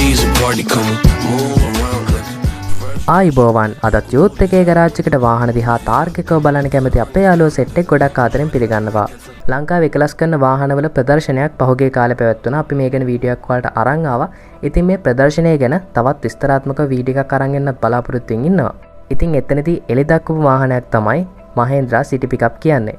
easy party, come move around. ආයිබෝවන් අදත් youth එකේ garage එකට වාහන දිහා තාර්කිකව බලන්න කැමති අපේ යාළුවෝ සෙට් එක ගොඩක් ආදරෙන් පිළිගන්නවා. ලංකාවේ එකලස් කරන වාහනවල ප්‍රදර්ශනයක් පහුගිය කාලේ පැවැත්වුණා. අපි මේ ගැන වීඩියෝ එකක් වලට අරන් ආවා. ඉතින් මේ ප්‍රදර්ශනය ගැන තවත් විස්තරාත්මක වීඩියෝ එකක් අරන් එන්න බලාපොරොත්තු වෙමින් ඉන්නවා. ඉතින් එතනදී එලි දක්වපු වාහනයක් තමයි මහේන්ද්‍රා සිටි පිකප් කියන්නේ.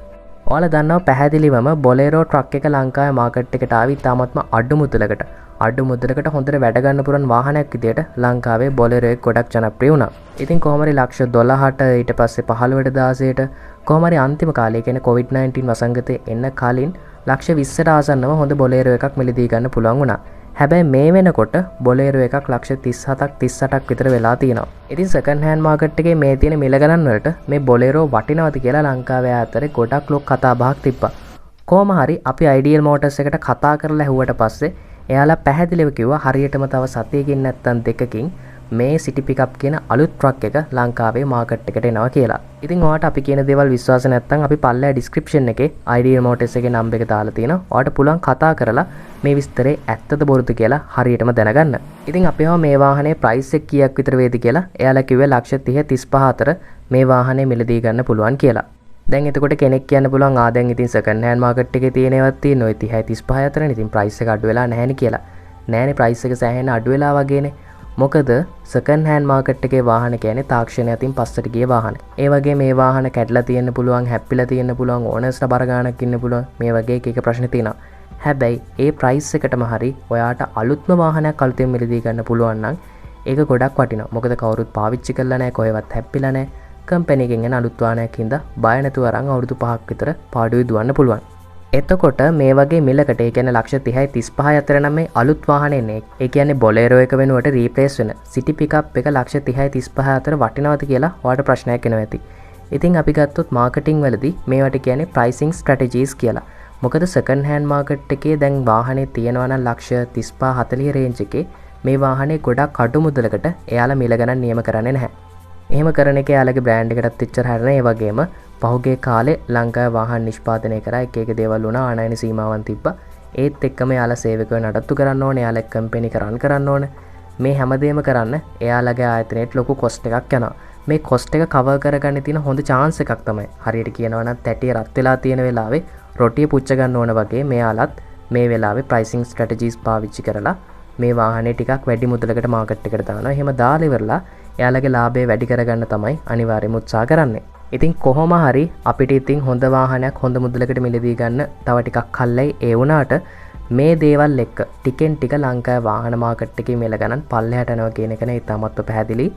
ඔයාලා දන්නවා පැහැදිලිවම බොලේරෝ ට්‍රක් එක ලංකාවේ මාකට් එකට ආවි තාමත්ම අඩු මුදලකට හොඳට වැඩ ගන්න පුරන් වාහනයක් විදියට ලංකාවේ බොලේරෝ එක ගොඩක් ජනප්‍රිය වුණා. ඉතින් කොහොම හරි ලක්ෂ 12ට ඊට පස්සේ 15ට 16ට කොහොම හරි අන්තිම කාලේ කියන්නේ COVID-19 වසංගතේ එන්න කලින් ලක්ෂ 20ට ආසන්නව හොඳ බොලේරෝ එකක් මිලදී ගන්න පුළුවන් වුණා. හැබැයි මේ වෙනකොට බොලේරෝ එකක් ලක්ෂ 37ක් 38ක් විතර වෙලා තියෙනවා. ඉතින් සෙකන්ඩ් හෑන්ඩ් මාකට් එකේ මේ තියෙන මිල ගණන් වලට මේ බොලේරෝ වටිනවද කියලා ලංකාවේ අතරේ ගොඩක් ලොක් කතා බහක් තිබ්බා. කොහොම හරි අපි අයිඩියල් මෝටර්ස් එකට කතා කරලා ඇහුවට පස්සේ එයාලා පැහැදිලිව කිව්වා හරියටම තව සතියකින් නැත්තම් දෙකකින් මේ සිටි පිකප් කියන අලුත් ට්‍රක් එක ලංකාවේ මාකට් එකට එනවා කියලා. ඉතින් ඔයාලට අපි කියන දේවල් විශ්වාස නැත්නම් අපි පල්ලෙහා ඩිස්ක්‍රිප්ෂන් එකේ IDL Motors එකේ නම්බර් එක දාලා තියෙනවා. ඔයාලට පුළුවන් කතා කරලා මේ විස්තරේ ඇත්තද බොරුද කියලා හරියටම දැනගන්න. ඉතින් අපේව මේ වාහනේ ප්‍රයිස් එක කීයක් විතර වේද කියලා එයාලා කිව්වේ ලක්ෂ 30 35 අතර මේ වාහනේ මිලදී ගන්න පුළුවන් කියලා. දැන් එතකොට කෙනෙක් කියන්න පුළුවන් දැන් ඉතින් සෙකන්ඩ් හෑන්ඩ් මාකට් එකේ තියෙනවත් තියෙන ඔය 30 35 අතරනේ. ඉතින් ප්‍රයිස් එක අඩු වෙලා නැහැනේ කියලා. නෑනේ ප්‍රයිස් එක සෑහෙන අඩු වෙලා වගේනේ. මොකද සෙකන්ඩ් හෑන්ඩ් මාකට් එකේ වාහන කියන්නේ තාක්ෂණය අතින් පස්සට ගිය වාහන. ඒ වගේ මේ වාහන කැඩලා තියෙන්න පුළුවන්, හැප්පිලා තියෙන්න පුළුවන්, ඕනර්ස්ලා බර ගාණක් ඉන්න පුළුවන්. මේ වගේ එක ප්‍රශ්න තියෙනවා. හැබැයි ඒ ප්‍රයිස් එකටම හරි ඔයාට අලුත්ම වාහනයක් අලුතෙන් මිලදී ගන්න පුළුවන් නම් ඒක ගොඩක් වටිනවා. මොකද කවුරුත් පාවිච්චි කරලා නැහැ, කොහෙවත් හැප්පිලා නැහැ. කම්පැනි එකෙන් එන අලුත් වාහනයක් හින්දා බය නැතුව අරන් අවුරුදු 5ක් විතර පාඩුවේ දුවන්න පුළුවන්. එතකොට මේ වගේ මිලකට ඒ කියන්නේ ලක්ෂ 30යි 35යි අතර නම් මේ අලුත් වාහනේ එන්නේ. ඒ කියන්නේ බොලේරෝ එක වෙනුවට රීප්ලේස් වෙන සිටි පිකප් එක ලක්ෂ 30යි 35 අතර වටිනවද කියලා ඔයාලට ප්‍රශ්නයක් එනවා ඇති. ඉතින් අපි ගත්තොත් මාකටිං වලදී මේවට කියන්නේ ප්‍රයිසිං ස්ට්‍රැටජිස් කියලා. මොකද සෙකන්ඩ් හෑන්ඩ් මාකට් එකේ දැන් වාහනේ තියෙනවා නම් ලක්ෂ 35 40 රේන්ජ් එකේ මේ වාහනේ ගොඩක් අඩු මුදලකට එයාලා මිල ගණන් නියම කරන්නේ නැහැ. එහෙම කරන එක යාලගේ බ්‍රෑන්ඩ් එකටත් එච්චර හරිනේ. ඒ වගේම පහුගිය කාලේ ලංකාවේ වාහන නිෂ්පාදනය කරා එක දේවල් වුණා. ආනයන සීමාවන් තිබ්බා. ඒත් එක්කම යාලා සේවකයෝ නඩත්තු කරන්න ඕනේ. යාලා කම්පැනි කරන් කරන්න ඕනේ. මේ හැමදේම කරන්න එයාලගේ ආයතනයට ලොකු කොස්ට් එකක් යනවා. මේ කොස්ට් එක කවර් කරගන්න තියෙන හොඳ chance එකක් තමයි. හරියට කියනවා නම් තැටිය රත් වෙලා තියෙන වෙලාවේ රොටිය පුච්ච ගන්න ඕන වගේ මෙයාලත් මේ වෙලාවේ ප්‍රයිසිං ස්ට්‍රැටජිස් පාවිච්චි කරලා මේ වාහනේ ටිකක් වැඩි මුදලකට මාකට් එකට දානවා. එහෙම දාලා ඉවරලා එයාලගේ ලාභය වැඩි කරගන්න තමයි අනිවාර්යයෙන්ම උත්සාහ කරන්නේ. ඉතින් කොහොම හරි අපිට ඉතින් හොඳ වාහනයක් හොඳ මුදලකට මිලදී ගන්න තව ටිකක් කල්ලයි. ඒ වුණාට මේ දේවල් එක්ක ටිකෙන් ටික ලංකාවේ වාහන මාකට් එකේ මිල ගණන් පල්ලෙහාට යනවා කියන එක නේ ඉතාමත්ව පැහැදිලි.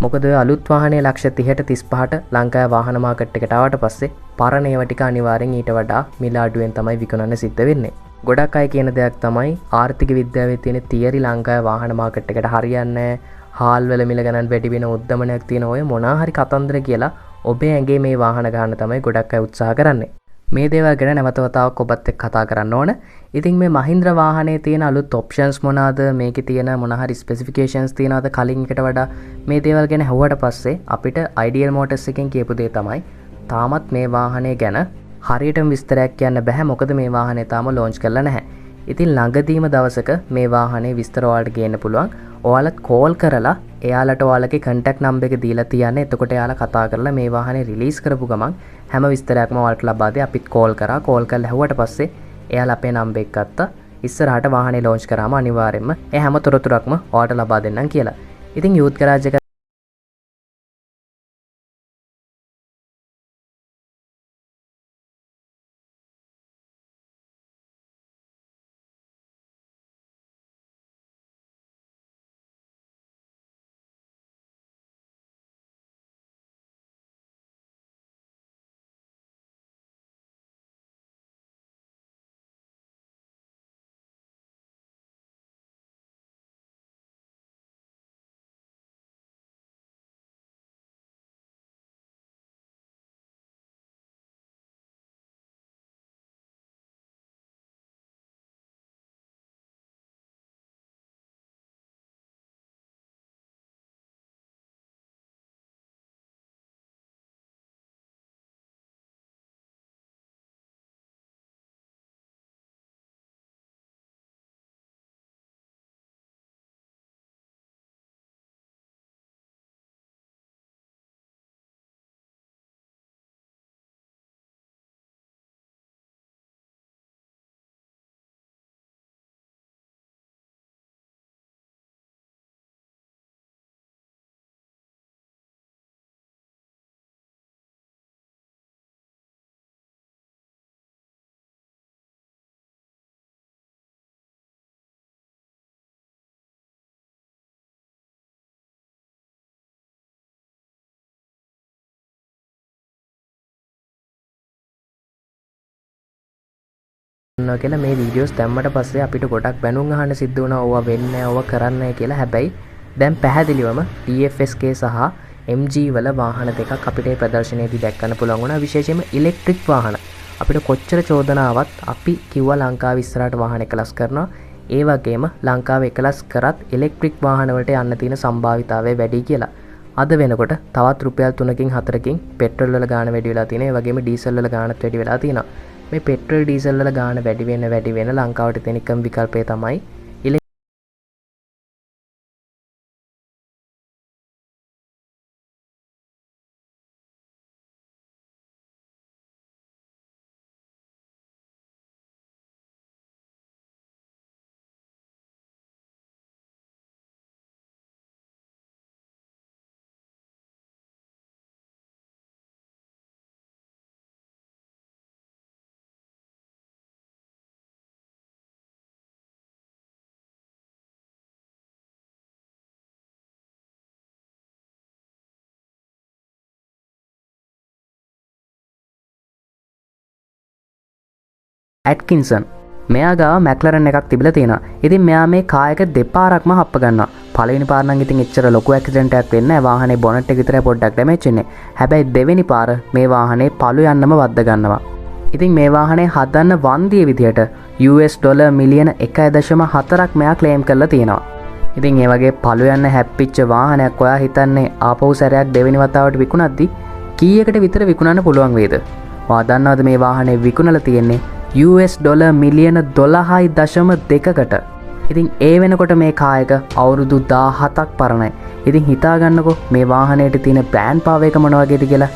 මොකද ඔය අලුත් වාහනේ ලක්ෂ 30ට 35ට ලංකාවේ වාහන මාකට් එකට ආවට පස්සේ පරණ ඒවා ටික අනිවාර්යෙන් ඊට වඩා මිල අඩුවෙන් තමයි විකුණන්න සිද්ධ වෙන්නේ. ගොඩක් අය කියන දෙයක් තමයි ආර්ථික විද්‍යාවේ තියෙන තියරි ලංකාවේ වාහන මාකට් එකට හරියන්නේ නැහැ. හාල් වල මිල ගණන් වැඩි වෙන උද්දමනයක් තියෙන ඔය මොනා හරි කතන්දර කියලා ඔබේ ඇඟේ මේ වාහන ගන්න තමයි ගොඩක් අය උත්සාහ කරන්නේ. මේ දේවල් ගැන නැවත වතාවක් ඔබත් එක්ක කතා කරන්න ඕන. ඉතින් මේ මහින්ද්‍රා වාහනේ තියෙන අලුත් ඔප්ෂන්ස් මොනවාද, මේකේ තියෙන මොන හරි ස්පෙસિෆිකේෂන්ස් තියෙනවද කලින් එකට වඩා මේ දේවල් ගැන අහුවට පස්සේ අපිට IDL Motors එකෙන් කියපු දේ තමයි තාමත් මේ වාහනේ ගැන හරියටම විස්තරයක් කියන්න බෑ. මොකද මේ වාහනේ තාම ලොන්ච් කරලා නැහැ. ඉතින් ළඟදීම දවසක මේ වාහනේ විස්තර ඔයාලට ගේන්න පුළුවන්. ඔයාලත් කෝල් කරලා එයාලට ඔයාලගේ කන්ටැක්ට් නම්බර් එක දීලා තියන්න. එතකොට එයාලා කතා කරලා මේ වාහනේ රිලීස් කරපු ගමන් හැම විස්තරයක්ම ඔයාලට ලබා දෙයි. අපිත් කෝල් කරලා ඇහුවට පස්සේ එයාලා අපේ නම්බර් එක ගත්තා. ඉස්සරහට වාහනේ ලොන්ච් කරාම අනිවාර්යයෙන්ම ඒ හැම තොරතුරක්ම ඔයාලට ලබා දෙන්නම් කියලා. ඉතින් යූත් ගරාජ් එක කියලා මේ වීඩියෝස් දැම්මට පස්සේ අපිට ගොඩක් බැනුම් අහන්න සිද්ධ වුණා. ඕවා වෙන්නේ නැහැ, ඕවා කරන්නේ නැහැ කියලා. හැබැයි දැන් පැහැදිලිවම TFSK සහ MG වල වාහන දෙකක් අපිට මේ ප්‍රදර්ශනයේදී දැක්කන්න පුළුවන් වුණා. විශේෂයෙන්ම ඉලෙක්ට්‍රික් වාහන. අපිට කොච්චර චෝදනාවක් අපි කිව්වා ලංකාවේ ඉස්සරහට වාහන එකලස් කරනවා. ඒ වගේම ලංකාවේ එකලස් කරත් ඉලෙක්ට්‍රික් වාහන වලට යන්න තියෙන සම්භාවිතාවය වැඩි කියලා. අද වෙනකොට තවත් රුපියල් 3කින් 4කින් පෙට්‍රල් වල ගාණ වැඩි වෙලා තියෙනවා. ඒ වගේම ඩීසල් වල ගාණත් වැඩි වෙලා තියෙනවා. මේ පෙට්‍රල් ඩීසල් වල ගාණ වැඩි වෙන ලංකාවට තියෙන එකම විකල්පය තමයි ඇට්කින්සන්. මෙයා ගාව මැක්ලරන් එකක් තිබිලා තියෙනවා. ඉතින් මෙයා මේ කායක දෙපාරක්ම හප්ප ගන්නවා. පළවෙනි පාර නම් ඉතින් එච්චර ලොකු ඇක්සිඩන්ට් එකක් වෙන්නේ නැහැ. වාහනේ බොනට් එක විතරයි පොඩ්ඩක් ඩැමේජ් වෙන්නේ. හැබැයි දෙවෙනි පාර මේ වාහනේ පළු යන්නම වද්ද ගන්නවා. ඉතින් මේ වාහනේ හදන්න වන්දිය විදියට US ඩොලර් මිලියන 1.4ක් මෙයා ක්ලේම් කරලා තියෙනවා. ඉතින් ඒ වගේ පළු යන්න හැප්පිච්ච වාහනයක් ඔයා හිතන්නේ ආපහු සැරයක් දෙවෙනි වතාවට විකුණද්දි කීයකට විතර විකුණන්න පුළුවන් වේද? ඔයා දන්නවද මේ වාහනේ විකුණලා තියෙන්නේ US ඩොලර් මිලියන 12.2කට. ඉතින් ඒ වෙනකොට මේ කායක අවුරුදු 17ක් පරණයි. ඉතින් හිතාගන්නකෝ මේ වාහනේට තියෙන බ්‍රෑන්ඩ් පාව එක මොන වගේද කියලා.